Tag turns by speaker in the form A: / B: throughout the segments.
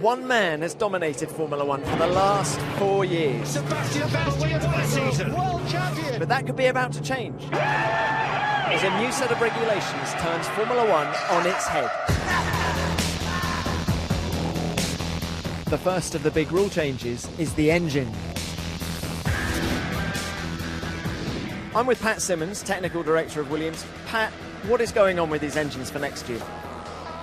A: One man has dominated Formula One for the last 4 years.
B: Sebastian Vettel, what a season! World champion!
A: But that could be about to change, as a new set of regulations turns Formula One on its head. The first of the big rule changes is the engine. I'm with Pat Simmons, Technical Director of Williams. Pat, what is going on with these engines for next year?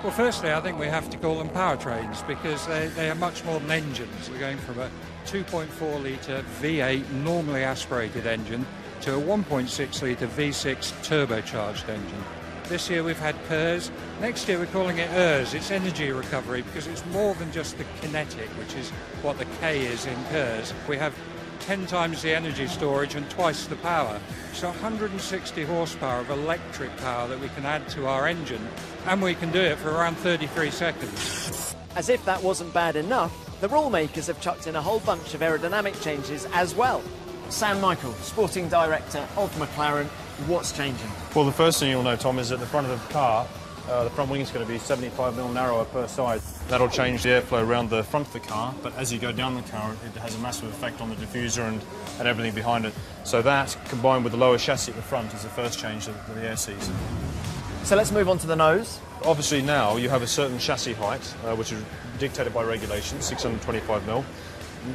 C: Well, firstly, I think we have to call them powertrains because they are much more than engines. We're going from a 2.4 litre V8 normally aspirated engine to a 1.6 litre V6 turbocharged engine. This year we've had KERS. Next year we're calling it ERS. It's energy recovery because it's more than just the kinetic, which is what the K is in KERS. We have 10 times the energy storage and twice the power. So 160 horsepower of electric power that we can add to our engine, and we can do it for around 33 seconds.
A: As if that wasn't bad enough, the rule makers have chucked in a whole bunch of aerodynamic changes as well. Sam Michael, Sporting Director of McLaren, what's changing?
D: Well, the first thing you'll know, Tom, is at the front of the car, the front wing is going to be 75mm narrower per side. That'll change the airflow around the front of the car, but as you go down the car, it has a massive effect on the diffuser and everything behind it. So that, combined with the lower chassis at the front, is the first change that the air sees.
A: So let's move on to the nose.
D: Obviously now you have a certain chassis height, which is dictated by regulation, 625mm.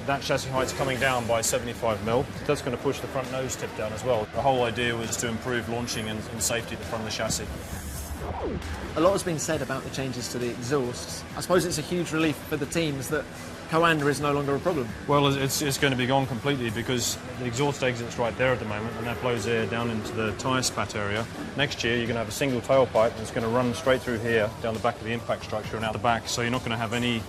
D: That chassis height's coming down by 75mm. That's going to push the front nose tip down as well. The whole idea was to improve launching and safety at the front of the chassis.
A: A lot has been said about the changes to the exhausts. I suppose it's a huge relief for the teams that co-anda is no longer a problem.
D: Well, it's going to be gone completely because the exhaust exit's right there at the moment and that blows air down into the tyre spat area. Next year you're going to have a single tailpipe that's going to run straight through here, down the back of the impact structure and out the back, so you're not going to have any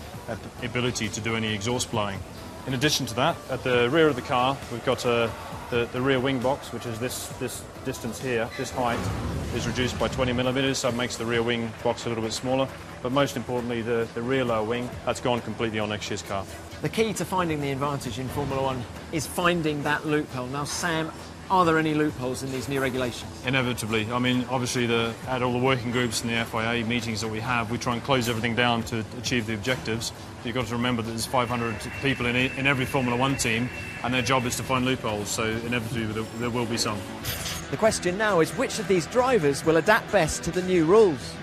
D: ability to do any exhaust blowing. In addition to that, at the rear of the car, we've got the rear wing box, which is this distance here. This height is reduced by 20mm, so it makes the rear wing box a little bit smaller. But most importantly, the rear lower wing, that's gone completely on next year's car.
A: The key to finding the advantage in Formula One is finding that loophole. Now, Sam, are there any loopholes in these new regulations?
D: Inevitably. I mean, obviously, at all the working groups and the FIA meetings that we have, we try and close everything down to achieve the objectives. You've got to remember that there's 500 people in every Formula One team, and their job is to find loopholes, so inevitably there will be some.
A: The question now is which of these drivers will adapt best to the new rules?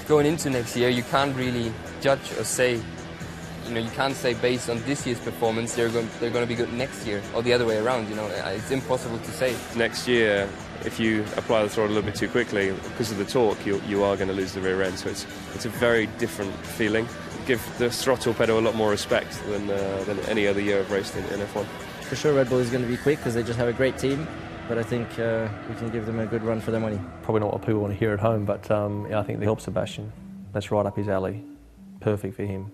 E: Going into next year, you can't really judge or say, you can't say based on this year's performance they're going to be good next year, or the other way around. It's impossible to say.
F: Next year, if you apply the throttle a little bit too quickly, because of the torque, you are going to lose the rear end. So it's a very different feeling. Give the throttle pedal a lot more respect than any other year of racing in F1.
G: For sure, Red Bull is going to be quick because they just have a great team. But I think we can give them a good run for their money.
H: Probably not what people want to hear at home, but I think they help Sebastian. That's right up his alley. Perfect for him.